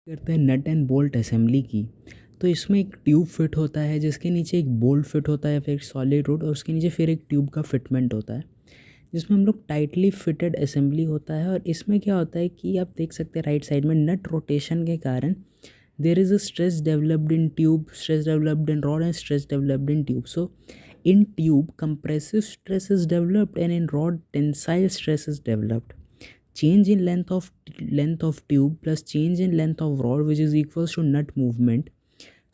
करते हैं nut and bolt assembly की। तो इसमें एक ट्यूब फिट होता है जिसके नीचे एक बोल्ट फिट होता है, फिर एक सॉलिड रोड, और उसके नीचे फिर एक ट्यूब का फिटमेंट होता है जिसमें हम लोग टाइटली फिटेड असेंबली होता है। और इसमें क्या होता है कि आप देख सकते हैं राइट साइड में नट रोटेशन के कारण there is a stress developed in tube, stress developed in rod and stress developed in tube. So in tube compressive stress is developed and in rod tensile stress is developed. Change in length of tube plus change in length of rod, which is equals to nut movement.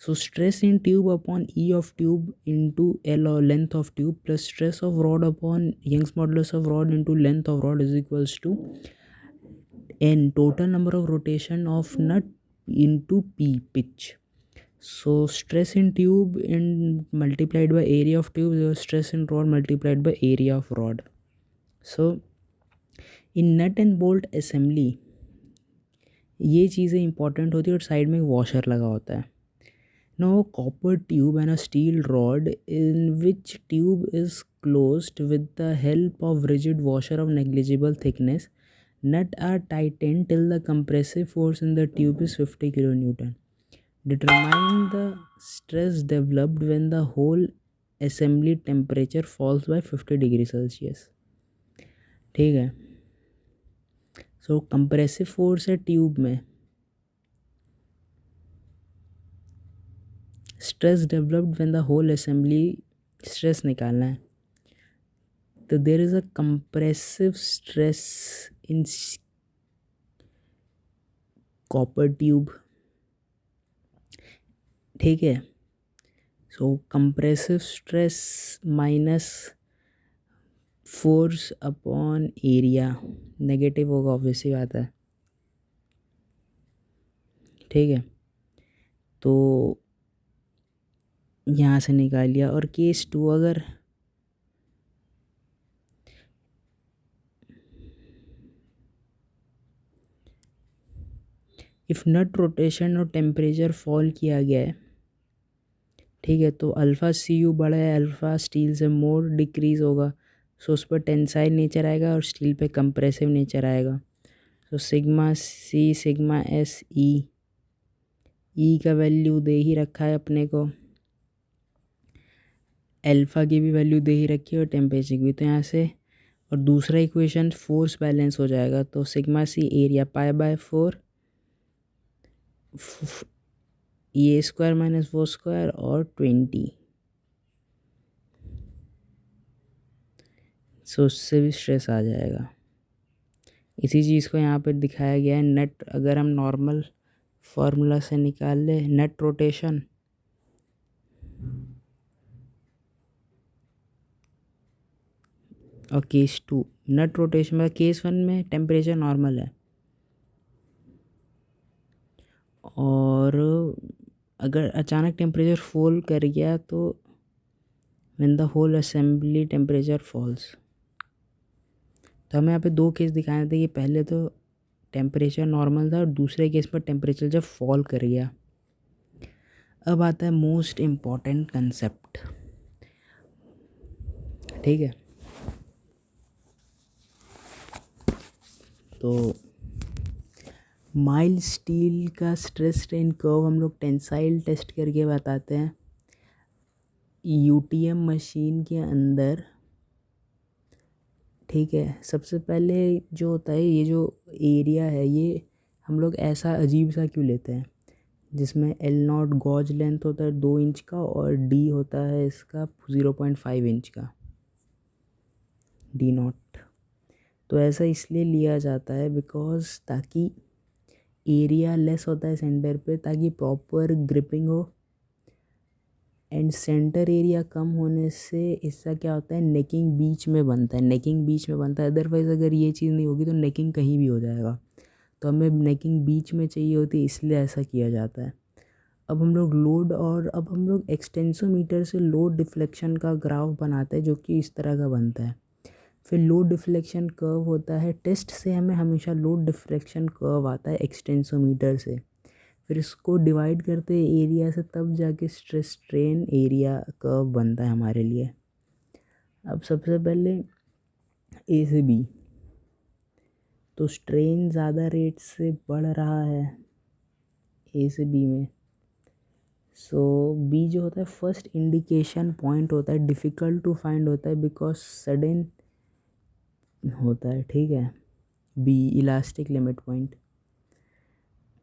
So stress in tube upon E of tube into L or length of tube plus stress of rod upon Young's modulus of rod into length of rod is equals to N, total number of rotation of nut into P, pitch. So stress in tube in multiplied by area of tube is stress in rod multiplied by area of rod. So in nut and bolt assembly ये चीज़ें important होती है और side में एक washer लगा होता है. Now a copper tube and a steel rod in which tube is closed with the help of rigid washer of negligible thickness, nut are tightened till the compressive force in the tube is 50 kN. Determine the stress developed when the whole assembly temperature falls by 50 degree Celsius. ठीक है. So compressive force है tube में, stress developed when the whole assembly, stress निकालना है. तो there is a compressive stress in copper tube. ठीक है. So compressive stress minus force upon area negative होगा, ऑब्वियसली बात है. ठीक है. तो यहाँ से निकाल लिया. और केस 2, अगर इफ़ नट रोटेशन और टेम्परेचर फॉल किया गया है, ठीक है, तो अल्फ़ा सी यू बड़ा है, अल्फ़ा स्टील से मोर डिक्रीज़ होगा. सो उस पर टेंसाइल नेचर आएगा और स्टील पे कंप्रेसिव नेचर आएगा. तो sigma C sigma S E का वैल्यू दे ही रखा है अपने को, अल्फ़ा की भी वैल्यू दे ही रखी है और टेम्परेचर की भी. तो यहाँ से और दूसरा इक्वेशन फोर्स बैलेंस हो जाएगा. तो sigma C area pi by 4 ये स्क्वायर माइनस वो स्क्वायर और 20. सो उससे भी स्ट्रेस आ जाएगा. इसी चीज़ को यहाँ पर दिखाया गया है. नेट अगर हम नॉर्मल फार्मूला से निकाल ले, नेट रोटेशन और केस 2, नेट रोटेशन में केस 1 में टेम्परेचर नॉर्मल है, और अगर अचानक टेम्परेचर फॉल कर गया तो when the whole assembly temperature falls. तो हमें यहाँ पे 2 केस दिखाए थे कि पहले तो टेम्परेचर नॉर्मल था और दूसरे केस पर टेम्परेचर जब फॉल कर गया. अब आता है मोस्ट इम्पॉर्टेंट कंसेप्ट. ठीक है. तो माइल्ड स्टील का स्ट्रेस स्ट्रेन कर्व हम लोग टेंसाइल टेस्ट करके बताते हैं. यूटीएम मशीन के अंदर, ठीक है, सबसे पहले जो होता है, ये जो एरिया है ये हम लोग ऐसा अजीब सा क्यों लेते हैं, जिसमें एल नॉट गॉज लेंथ होता है 2 इंच का और डी होता है इसका 0.5 इंच का, डी नॉट. तो ऐसा इसलिए लिया जाता है बिकॉज ताकि एरिया लेस होता है सेंटर पे, ताकि प्रॉपर ग्रिपिंग हो. एंड सेंटर एरिया कम होने से इसका क्या होता है, नेकिंग बीच में बनता है, नेकिंग बीच में बनता है. अदरवाइज़ अगर ये चीज़ नहीं होगी तो नेकिंग कहीं भी हो जाएगा. तो हमें नेकिंग बीच में चाहिए होती है, इसलिए ऐसा किया जाता है. अब हम लोग लोड, और अब हम लोग एक्सटेंसोमीटर से लोड डिफ्लेक्शन का ग्राफ बनाते हैं जो कि इस तरह का बनता है. फिर लोड डिफ्लेक्शन कर्व होता है. टेस्ट से हमें हमेशा लोड डिफ्लेक्शन कर्व आता है एक्सटेंसोमीटर से. फिर इसको डिवाइड करते हैं एरिया से, तब जाके स्ट्रेस स्ट्रेन एरिया कर्व बनता है हमारे लिए. अब सबसे पहले ए से बी, तो स्ट्रेन ज़्यादा रेट से बढ़ रहा है ए से बी में। सो बी जो होता है फर्स्ट इंडिकेशन पॉइंट होता है, डिफ़िकल्ट टू फाइंड होता है बिकॉज सडन होता है, ठीक है। B elastic limit point.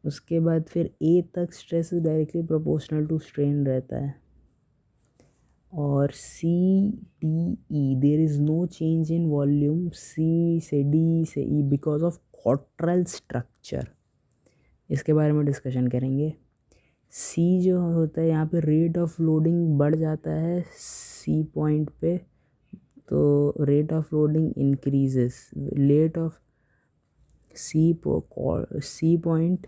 उसके बाद फिर ए तक stress is directly proportional to strain रहता है। और C D E there is no change in volume C से डी से ई बिकॉज ऑफ क्वार्टरल स्ट्रक्चर। इसके बारे में डिस्कशन करेंगे। सी जो होता है यहाँ पे रेट ऑफ लोडिंग बढ़ जाता है सी पॉइंट पे, तो rate of loading increases. Rate of C point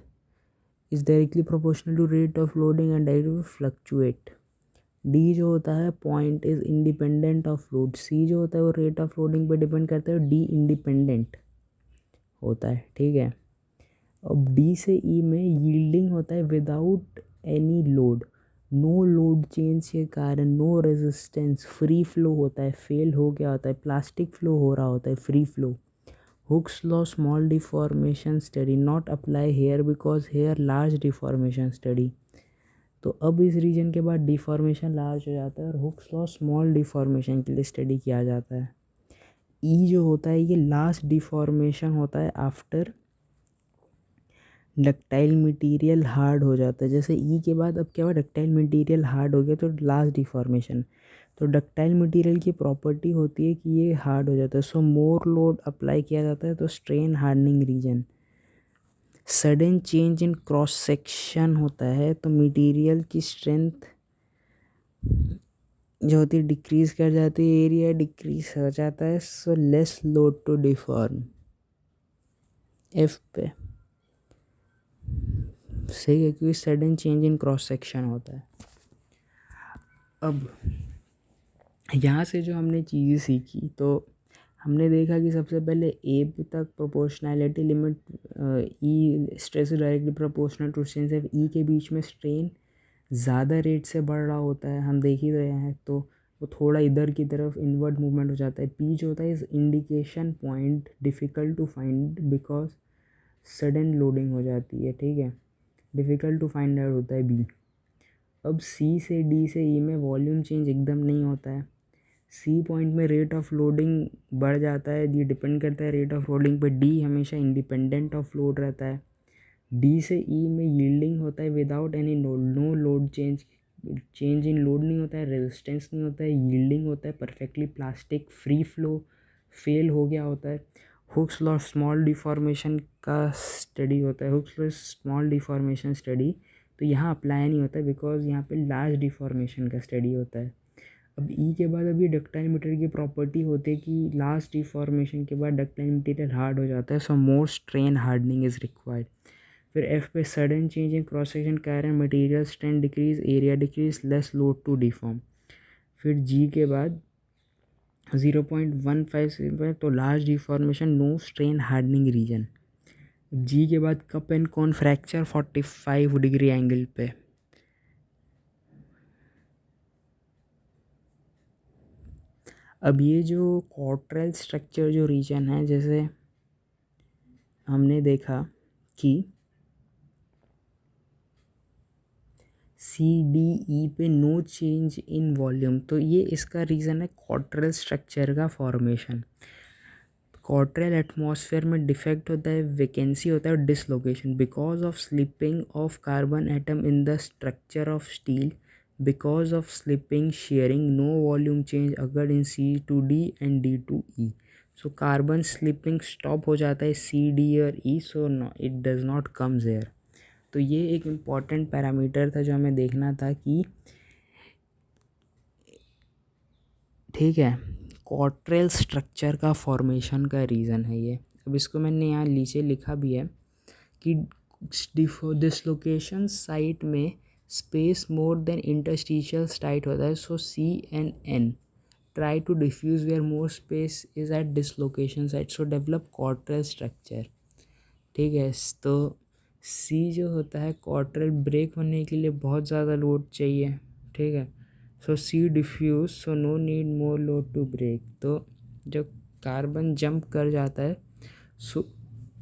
is directly proportional to rate of loading and directly fluctuate. D जो होता है point is independent of load. C जो होता है वो रेट ऑफ लोडिंग पे डिपेंड करता है, डी इंडिपेंडेंट होता है, ठीक है। अब डी से ई में यील्डिंग होता है without any load, no load change के कारण, नो रेजिस्टेंस, फ्री फ्लो होता है। फेल हो गया होता है, प्लास्टिक फ्लो हो रहा होता है, free flow. Hooke's law small deformation study not apply here because here large deformation study. तो अब इस रीजन के बाद डिफॉर्मेशन लार्ज हो जाता है और हुक्स लॉ स्मॉल डिफॉर्मेशन के लिए स्टडी किया जाता है। ई जो होता है ये लास्ट डिफॉर्मेशन होता है आफ्टर डक्टाइल मटेरियल हार्ड हो जाता है। जैसे ई के बाद अब क्या हुआ, डक्टाइल मटेरियल हार्ड हो गया तो लास्ट डिफॉर्मेशन। तो डक्टाइल मटेरियल की प्रॉपर्टी होती है कि ये हार्ड हो जाता है, सो मोर लोड अप्लाई किया जाता है तो strain hardening region. Sudden change in cross section होता है तो मटेरियल की स्ट्रेंथ जो होती है डिक्रीज कर जाती है, एरिया डिक्रीज हो जाता है, so less load to deform. F पे सही है क्योंकि sudden change in cross section होता है। अब यहाँ से जो हमने चीज़ें सीखी तो हमने देखा कि सबसे पहले ए तक proportionality limit, E stress directly proportional to strain से ई के बीच में स्ट्रेन ज़्यादा रेट से बढ़ रहा होता है, हम देख ही रहे हैं, तो वो थोड़ा इधर की तरफ इनवर्ड मूवमेंट हो जाता है। पी जो होता है इस indication point difficult to find because sudden loading हो जाती है, ठीक है। डिफ़िकल्ट टू फाइंड आउट होता है बी। अब सी से डी से ई में वॉल्यूम चेंज एकदम नहीं होता है। सी पॉइंट में रेट ऑफ लोडिंग बढ़ जाता है, ये डिपेंड करता है रेट ऑफ लोडिंग पे। डी हमेशा इंडिपेंडेंट ऑफ लोड रहता है। डी से ई में यील्डिंग होता है without any load, no load change in load नहीं होता है, रेजिस्टेंस नहीं होता है, यील्डिंग होता है perfectly plastic, free flow, fail हो गया होता है। हुक्स लॉ स्मॉल डिफॉर्मेशन का स्टडी होता है, hooks law small deformation study तो यहाँ अप्लाई नहीं होता है बिकॉज यहाँ पे लार्ज डिफॉर्मेशन का स्टडी होता है। अब ई के बाद अभी डक्टाइल मटेरियल की प्रॉपर्टी होती है कि लास्ट डिफॉर्मेशन के बाद डक्टाइल मटेरियल हार्ड हो जाता है, so more strain hardening is required. फिर एफ पे sudden change in cross section कारण material strength decrease, area decrease, less load to deform. फिर जी के बाद 0.15 तो large deformation, no strain hardening region. G के बाद cup and cone fracture 45 degree angle पे। अब ये जो क्वार्टरल स्ट्रक्चर जो रीजन है, जैसे हमने देखा कि सी डी ई पे नो चेंज इन वॉल्यूम, तो ये इसका रीज़न है क्वार्टरल स्ट्रक्चर का फॉर्मेशन। क्वार्टरल एटमॉस्फेयर में डिफेक्ट होता है, वैकेंसी होता है और dislocation because of slipping of carbon atom in the structure of steel, because of slipping sharing no volume change अगर in C to D and D to E. So carbon slipping stop हो जाता है C D और E, so it does not comes here. तो ये एक important parameter था जो हमें देखना था कि ठीक है क्वार्टरल स्ट्रक्चर का फॉर्मेशन का रीज़न है ये। अब इसको मैंने यहाँ नीचे लिखा भी है कि डिसलोकेशन साइट में space more than interstitial site होता है, so C and N try to diffuse where more space is at dislocation site, so develop Cottrell structure, ठीक है। तो सी जो होता है क्वार्टरल ब्रेक होने के लिए बहुत ज़्यादा लोड चाहिए, ठीक है। So C diffuse, so no need more load to break. तो जब कार्बन जंप कर जाता है so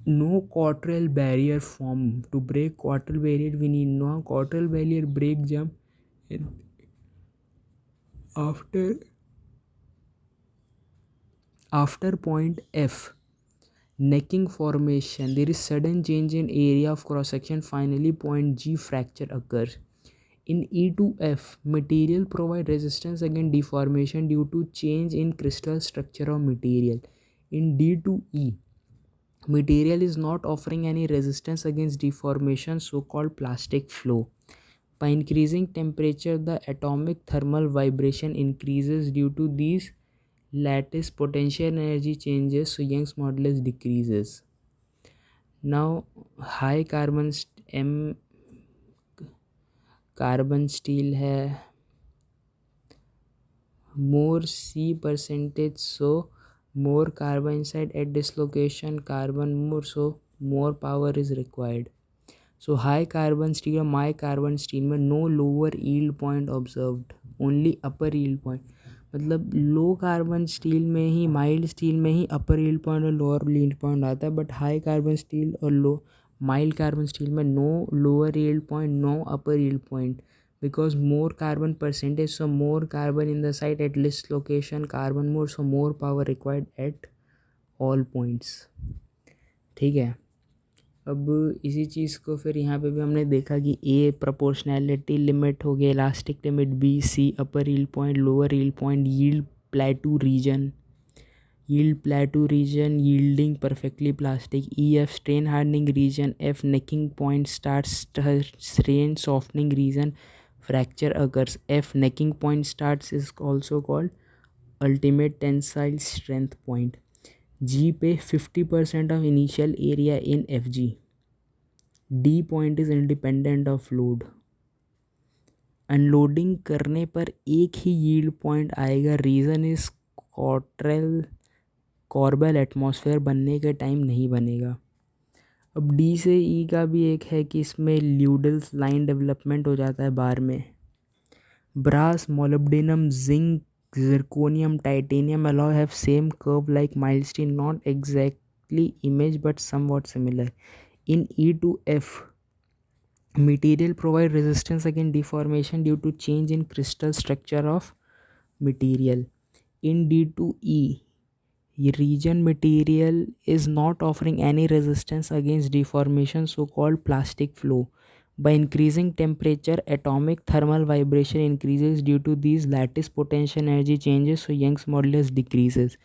no quadrille barrier form. To break quadrille barrier we need no quadrille barrier break jump and after point F necking formation there is sudden change in area of cross section. Finally point G fracture occurs. In E to F, material provide resistance against deformation due to change in crystal structure of material. In D to E, material is not offering any resistance against deformation, so-called plastic flow. By increasing temperature, the atomic thermal vibration increases. Due to these lattice potential energy changes, so Young's modulus decreases. Now, high M carbon steel है, more C percentage, so more carbon inside at dislocation, carbon more, so more power is required. So high carbon steel और my carbon steel में no lower yield point observed, only upper yield point. मतलब low carbon steel में ही, mild steel में ही upper yield point और lower yield point आता है, but high carbon steel और लो माइल्ड कार्बन स्टील में no lower yield point, no upper yield point, because more carbon percentage, so more carbon in the site at least location, carbon more, so more power required at all points. ठीक है. अब इसी चीज़ को फिर यहाँ पे भी हमने देखा कि ए प्रोपोर्शनैलिटी लिमिट हो गया, elastic limit, B C upper yield point, lower yield point, yield plateau region, yielding perfectly plastic, EF strain hardening region, F necking point starts, strain softening region, fracture occurs. F necking point starts is also called ultimate tensile strength point. G पे 50% of initial area in FG. D point is independent of load. Unloading करने पर एक ही yield point आएगा, reason is कॉर्बल atmosphere बनने के time नहीं बनेगा. अब डी से ई का भी एक है कि इसमें ल्यूडल्स लाइन डेवलपमेंट हो जाता है बार में. Brass, molybdenum, zinc, zirconium, titanium alloy have same curve like mild steel, not exactly image but somewhat similar. In E to F, material provide resistance against deformation due to change in crystal structure of material. In D to E, region material is not offering any resistance against deformation, so called plastic flow. By increasing temperature, atomic thermal vibration increases. Due to these lattice potential energy changes, so Young's modulus decreases.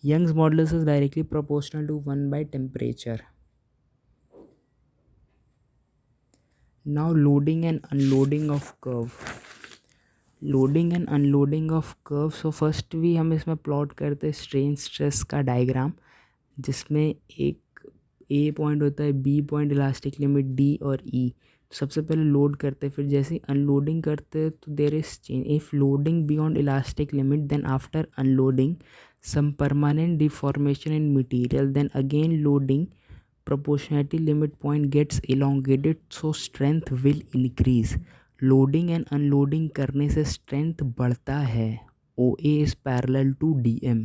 Young's modulus is directly proportional to 1 by temperature. Now loading and unloading of curve. Loading and unloading of curve. So first भी हम इसमें plot करते हैं strain stress का diagram, जिसमें एक ए point होता है, B point, elastic limit D और ई. सबसे पहले लोड करते हैं, फिर जैसे ही अनलोडिंग करते हैं तो there is change. If loading beyond elastic limit, then after unloading some permanent deformation in material, then again loading, proportionality limit point gets elongated, so strength will increase. Loading and unloading करने से strength बढ़ता है. O A is parallel to D M.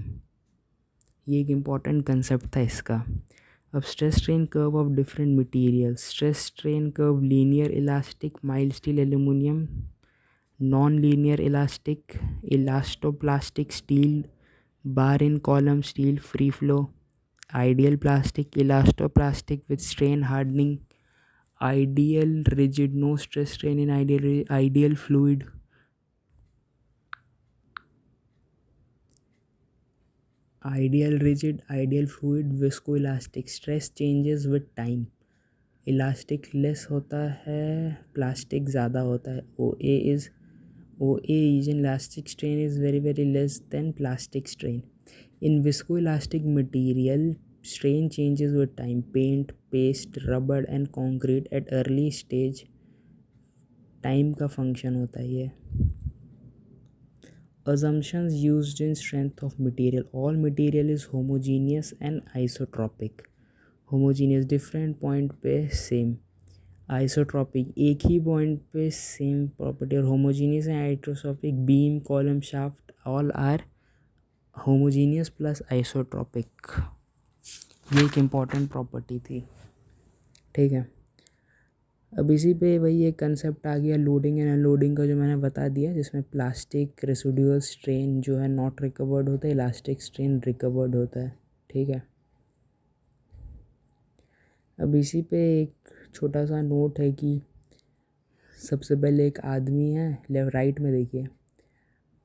ये एक important concept था इसका. अब stress strain curve of different material. Stress strain curve linear elastic, mild steel, aluminium, non linear elastic, elastoplastic steel, bar in column steel, free flow, ideal plastic, elastoplastic with strain hardening, ideal rigid, no stress strain in ideal fluid, ideal rigid, ideal fluid, viscoelastic. Stress changes with time. Elastic less होता है, plastic ज़्यादा होता है. O A is in elastic strain is very very less than plastic strain. In viscoelastic material, strain changes with time. Paint, paste, rubber and concrete at early stage time का function होता है ये. Assumptions used in strength of material. All material is homogeneous and isotropic. Homogeneous different point पे same. Isotropic एक ही point पे same property. और homogeneous and isotropic, beam, column, shaft all are homogeneous plus isotropic. ये एक important property थी, ठीक है। अब इसी पे वही एक कंसेप्ट आ गया लोडिंग एंड अनलोडिंग का, जो मैंने बता दिया, जिसमें प्लास्टिक रेसिडुअल स्ट्रेन जो है नॉट रिकवर्ड होता है, इलास्टिक स्ट्रेन रिकवर्ड होता है, ठीक है। अब इसी पे एक छोटा सा नोट है कि सबसे पहले एक आदमी है, लेफ्ट राइट में देखिए,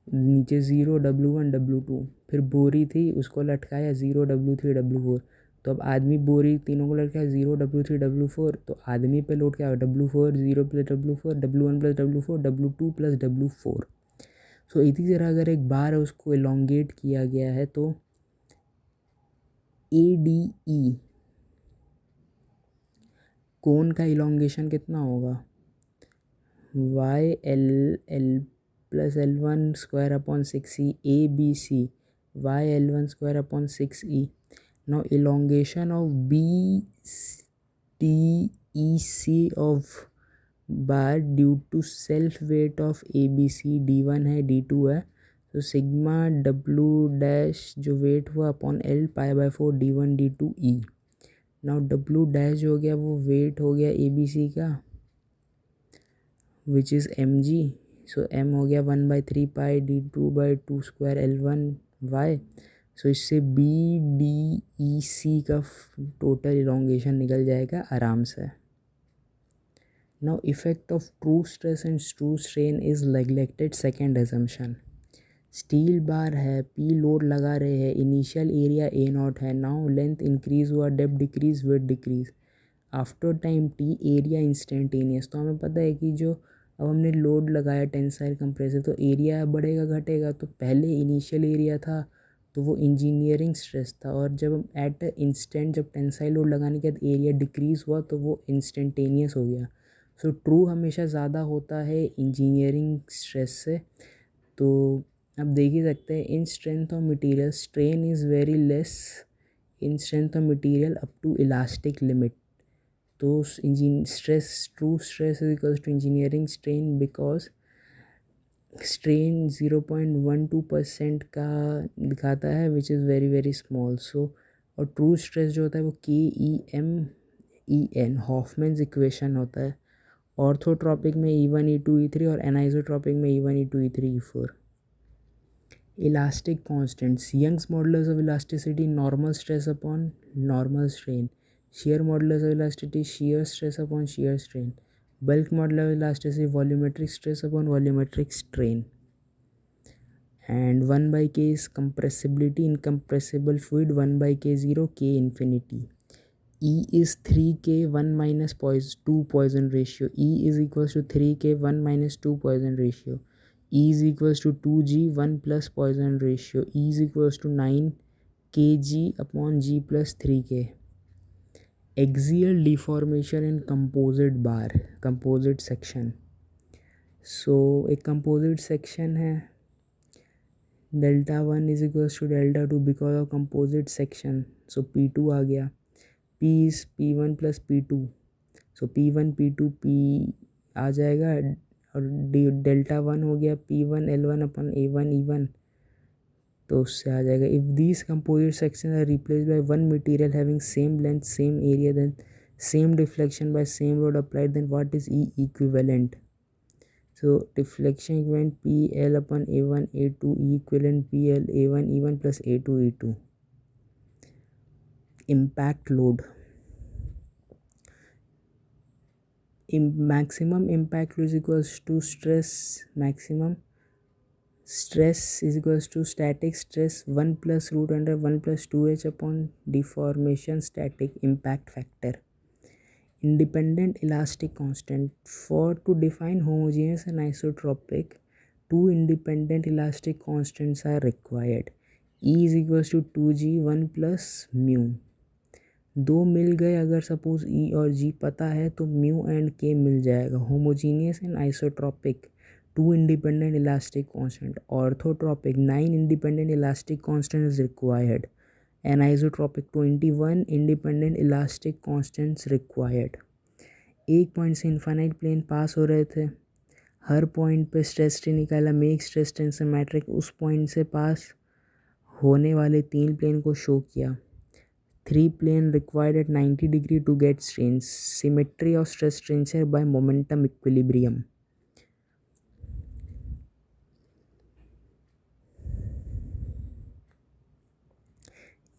नीचे 0 W1 W2, फिर बोरी थी उसको लटकाया 0 W3 W4। तो अब आदमी बोरी तीनों को लटकाया 0 W3 W4, तो आदमी पे लोड क्या होगा, W4 0 plus W4 W1 plus W4 W2 plus W4। सो इसी तरह अगर एक बार उसको एलोंगेट किया गया है तो ADE कोन का इलोंगेशन कितना होगा, YL plus L1 square upon 6E ABC YL1 square upon 6E। Now elongation of BTEC of bar due to self weight of ABC D1 है D2 है, तो सिग्मा W डैश जो वेट हुआ upon L π/4 D1 D2 E। Now W dash हो गया वो weight हो गया ABC का विच इज़ mg, सो m हो गया 1/3 पाई D2/2 स्क्वायर L1 y। सो इससे BDEC का टोटल इलोंगेशन निकल जाएगा आराम से। Now effect of true stress and true strain is neglected, second assumption। Steel bar है, P लोड लगा रहे हैं, इनिशियल एरिया A0 है, नाउ लेंथ इंक्रीज हुआ, depth decrease, weight decrease, after time T area instantaneous. तो हमें पता है कि जो अब हमने लोड लगाया टेंसाइल कंप्रेसर, तो एरिया बढ़ेगा घटेगा, तो पहले इनिशियल एरिया था तो वो इंजीनियरिंग स्ट्रेस था, और जब एट इंस्टेंट जब टेंसाइल लोड लगाने के बाद एरिया डिक्रीज़ हुआ तो वो इंस्टेंटेनियस हो गया। सो ट्रू हमेशा ज़्यादा होता है इंजीनियरिंग स्ट्रेस से। तो अब देख ही सकते हैं in strength of material strain is very less in strength of material up to elastic limit. तो stress true stress is equals to engineering strain because strain 0.12% का दिखाता है which is very very small. So और true stress जो होता है वो KEMEN हॉफमैन्स equation होता है। ऑर्थोट्रॉपिक में E1 E2 E3 और एनाइसोट्रॉपिक में E1 E2 E3 E4। Elastic constants, Young's modulus of elasticity normal stress upon normal strain, shear modulus of elasticity shear stress upon shear strain, bulk modulus of elasticity volumetric stress upon volumetric strain, and 1 by k is compressibility in compressible fluid, 1 by k0 k infinity. E is 3k 1 minus 2 Poisson ratio, E is equals to 3k 1 minus 2 Poisson ratio, E is equals to 2g 1 plus Poisson ratio, E is equals to 9 kg upon g plus 3k. Axial deformation in composite bar, composite section। सो एक composite section है, Δ1 is equals to Δ2 because of composite section, so P2 आ गया, P is P1 plus P2, so P1 P2 P आ जाएगा, और Δ1 हो गया P1 L1 अपन A1 E1, तो उससे आ जाएगा। If these composite section are replace by one material having same length same area then same deflection by same load applied, then what is E equivalent. So deflection equivalent P L upon A1 A2 E equivalent P L A1 E1 plus A2 E2। Impact load, maximum impact load is equals to maximum stress is equals to static stress 1 plus root under 1 plus 2h upon deformation static impact factor. Independent elastic constant, for to define homogeneous and isotropic two independent elastic constants are required. E is equals to 2g 1 plus mu, दो मिल गए अगर suppose E और जी पता है तो mu and के मिल जाएगा। Homogeneous and isotropic two independent elastic constant, orthotropic 9 independent elastic constant is required, and isotropic 21 independent elastic constants required. एक पॉइंट से इन्फाइनाइट प्लेन पास हो रहे थे, हर पॉइंट पे स्ट्रेस स्ट्रेन निकाला, मेक स्ट्रेस टेंशन मैट्रिक, उस पॉइंट से पास होने वाले तीन प्लेन को शो किया, 3 plane required at 90 degree to get strain. Symmetry of stress tensor by momentum equilibrium.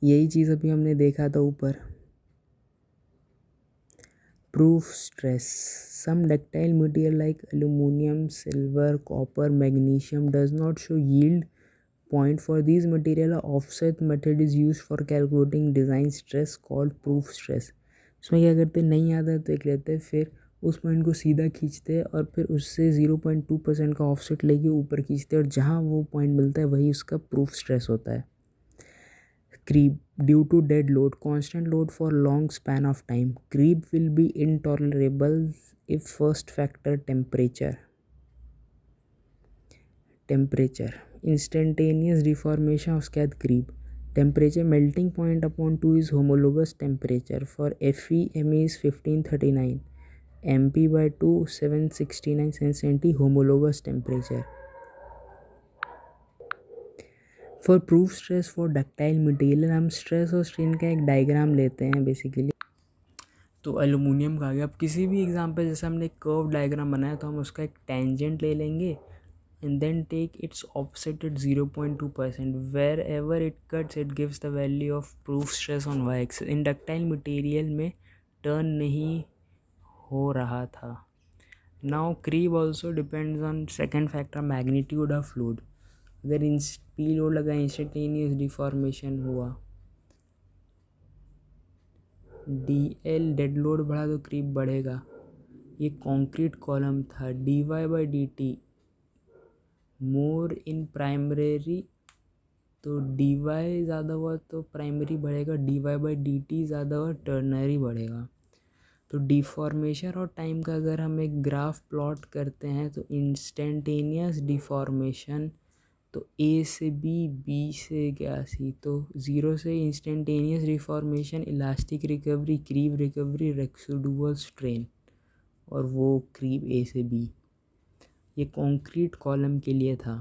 यही चीज़ अभी हमने देखा था ऊपर. Proof stress. Some ductile material like aluminum, silver, copper, magnesium does not show yield point. For these material, offset method is used for calculating design stress called proof stress. इसमें क्या करते हैं, नहीं आता तो एक लेते हैं, फिर उस पॉइंट को सीधा खींचते हैं और फिर उससे 0.2% का ऑफसेट लेके ऊपर खींचते हैं और जहाँ वो पॉइंट मिलता है वही उसका प्रूफ स्ट्रेस होता है. Creep. Due to dead load, constant load for long span of time, creep will be intolerable if first factor temperature. Instantaneous deformation of SCAD creep. Temperature melting point upon 2 is homologous temperature. For Fe, Me is 1539, MP by 2 769 centi homologous temperature. For proof stress for ductile material हम stress और strain का एक diagram लेते हैं basically. तो aluminium का आ गया. अब किसी भी एग्जांपल जैसे हमने एक कर्व डायग्राम बनाया तो हम उसका एक टेंजेंट ले लेंगे and then take its opposite at 0.2%. Wherever it cuts it gives the value of proof stress on Y axis. In ductile material में टर्न नहीं हो रहा था. Now creep also depends on second factor magnitude of load. अगर इन P load लगा instantaneous deformation हुआ, D L dead load बढ़ा तो क्रीप बढ़ेगा. ये कॉन्क्रीट कॉलम था. D Y by D T more in primary, तो डी वाई ज़्यादा हुआ तो प्राइमरी बढ़ेगा, D Y by D T ज़्यादा हुआ टर्नरी बढ़ेगा. तो डिफॉर्मेशन और टाइम का अगर हम एक ग्राफ प्लॉट करते हैं तो इंस्टेंटेनियस डिफॉर्मेशन तो ए से बी, बी से क्या सी, तो 0 से instantaneous reformation, elastic recovery, creep recovery, residual strain, और वो क्रीप ए से बी. ये कंक्रीट कॉलम के लिए था.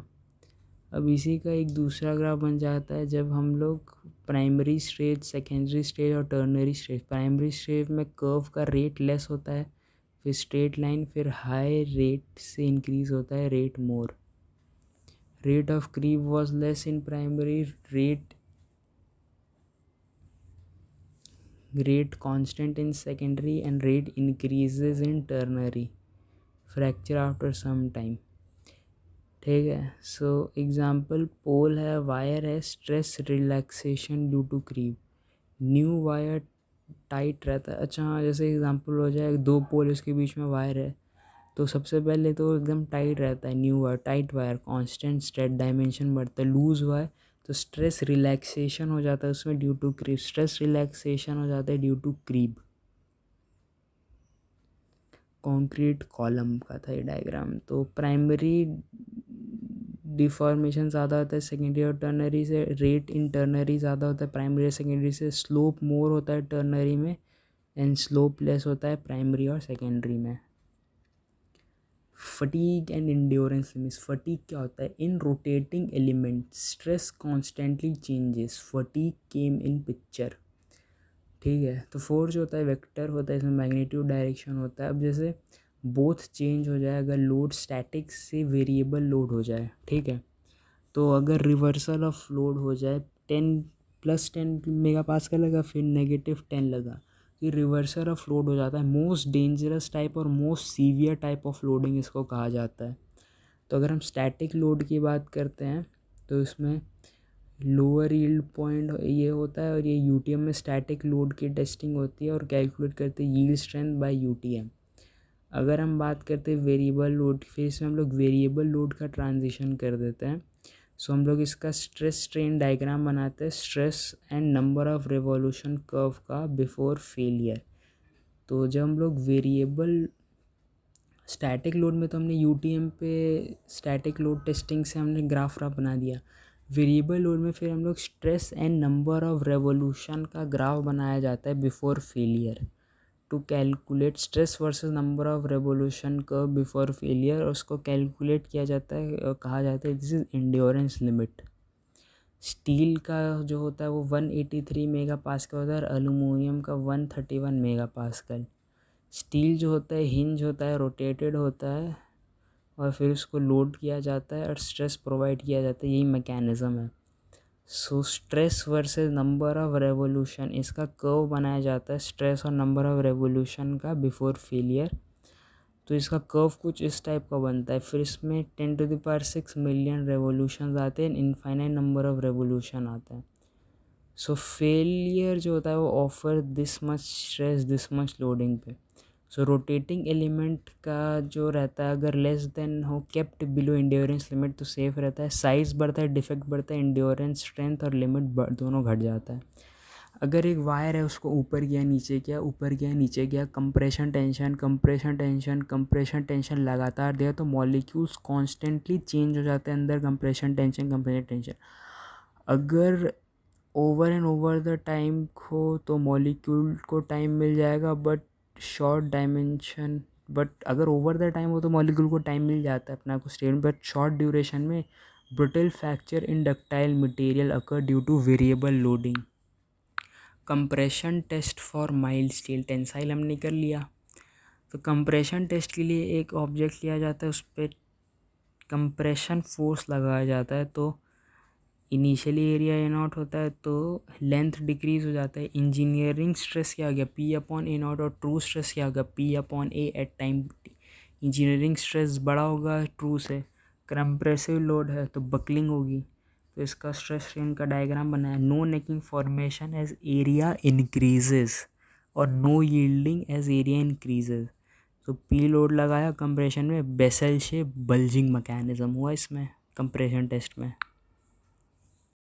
अब इसी का एक दूसरा ग्राफ बन जाता है जब हम लोग प्राइमरी स्टेज, सेकेंडरी स्टेज और टर्नरी स्टेज. प्राइमरी स्टेज में कर्व का रेट लेस होता है, फिर स्ट्रेट लाइन, फिर हाई रेट से इंक्रीज होता है rate more. Rate of creep was less in primary, rate constant in secondary, and rate increases in ternary. Fracture after some time. ठीक है. सो एग्जाम्पल, पोल है, वायर है, stress relaxation due to creep. New wire tight रहता है. अच्छा हाँ, जैसे example हो जाए 2 पोल इसके बीच में वायर है तो सबसे पहले तो एकदम टाइट रहता है. New wire, tight wire, constant stress dimension बढ़ता है. लूज वायर तो स्ट्रेस रिलैक्सेशन हो जाता है उसमें due to creep. Stress relaxation हो जाता है due to creep. Concrete column का था ये डायग्राम. तो प्राइमरी डिफॉर्मेशन ज़्यादा होता है सेकेंडरी और टर्नरी से. रेट इन टर्नरी ज़्यादा होता है प्राइमरी और सेकेंडरी से. स्लोप मोर होता है टर्नरी में एंड स्लोप लेस होता है प्राइमरी और सेकेंडरी में. Fatigue and endurance limits. Fatigue क्या होता है? In rotating element stress constantly changes, fatigue came in picture. ठीक है. तो फोर्स होता है वेक्टर होता है, इसमें मैग्नीट्यूड डायरेक्शन होता है. अब जैसे बोथ चेंज हो जाए, अगर लोड स्टैटिक से वेरिएबल लोड हो जाए, ठीक है, तो अगर रिवर्सल ऑफ लोड हो जाए 10 + 10 मेगा पास्कल लगा, फिर -10 लगा, ये रिवर्सल ऑफ लोड हो जाता है. मोस्ट डेंजरस टाइप और most severe type of loading इसको कहा जाता है. तो अगर हम स्टैटिक लोड की बात करते हैं तो इसमें लोअर यील्ड पॉइंट ये होता है और ये यूटीएम में स्टैटिक लोड की टेस्टिंग होती है और कैलकुलेट करते हैं यील्ड स्ट्रेंथ बाय यूटीएम. अगर हम बात करते हैं वेरिएबल लोड, फिर इसमें हम लोग वेरिएबल लोड का ट्रांजिशन कर देते हैं. सो हम लोग इसका स्ट्रेस स्ट्रेन डायग्राम बनाते हैं, stress and number of revolution curve का बिफोर फेलियर. तो जब हम लोग वेरिएबल स्टैटिक लोड में तो हमने यूटीएम पे स्टैटिक लोड टेस्टिंग से हमने ग्राफ बना दिया. वेरिएबल लोड में फिर हम लोग stress and number of revolution का ग्राफ बनाया जाता है before failure to calculate stress versus number of revolution curve before failure. और उसको कैलकुलेट किया जाता है और कहा जाता है this is endurance limit. Steel का जो होता है वो 183 मेगा पास्कल होता है और एलुमिनियम का 131 मेगा पास्कल। स्टील जो होता है हिंज होता है, रोटेटेड होता है और फिर उसको लोड किया जाता है और स्ट्रेस प्रोवाइड किया जाता है, यही मैकेनिज़्म है। So stress versus number of revolution, इसका कर्व बनाया जाता है स्ट्रेस और नंबर ऑफ रेवोल्यूशन का बिफोर फेलियर। तो इसका कर्व कुछ इस टाइप का बनता है, फिर इसमें 10⁶ मिलियन रेवोल्यूशन आते हैं, इनफाइनाइट नंबर ऑफ रेवोल्यूशन आता है। सो फेलियर जो होता है वो offer this much stress this much loading पे। सो रोटेटिंग एलिमेंट का जो रहता है अगर लेस देन हो केप्ट बिलो इंड्योरेंस लिमिट तो सेफ रहता है। साइज़ बढ़ता है, डिफेक्ट बढ़ता है, इंड्योरेंस स्ट्रेंथ और लिमिट दोनों घट जाता है। अगर एक वायर है उसको ऊपर गया नीचे गया, ऊपर गया नीचे गया, compression tension compression tension compression tension लगातार दिया तो मॉलिक्यूल्स कॉन्स्टेंटली चेंज हो जाते हैं अंदर, कंप्रेशन टेंशन। अगर over and over the time हो तो मॉलिक्यूल को टाइम मिल जाएगा बट अगर ओवर द टाइम हो तो मॉलिक्यूल को टाइम मिल जाता है अपना को स्टेट, बट शॉर्ट ड्यूरेशन में brittle fracture in ductile material occur due to variable loading. Compression test for mild steel, tensile हमने कर लिया। तो कंप्रेशन टेस्ट के लिए एक ऑब्जेक्ट लिया जाता है, उस पर कंप्रेशन फोर्स लगाया जाता है। तो इनिशियली एरिया ए नॉट होता है तो लेंथ डिक्रीज़ हो जाता है। इंजीनियरिंग स्ट्रेस क्या आ गया P/A0 और ट्रू स्ट्रेस क्या आ गया P/A at time. Engineering stress बड़ा होगा ट्रू से, कंप्रेसिव लोड है तो बकलिंग होगी। तो इसका स्ट्रेस स्ट्रेन का डायग्राम बनाया। No necking formation as area increases और no yielding as area increases. तो पी लोड लगाया कंप्रेशन में, बेसल शेप बल्जिंग मैकेनिज्म हुआ इसमें कंप्रेशन टेस्ट में।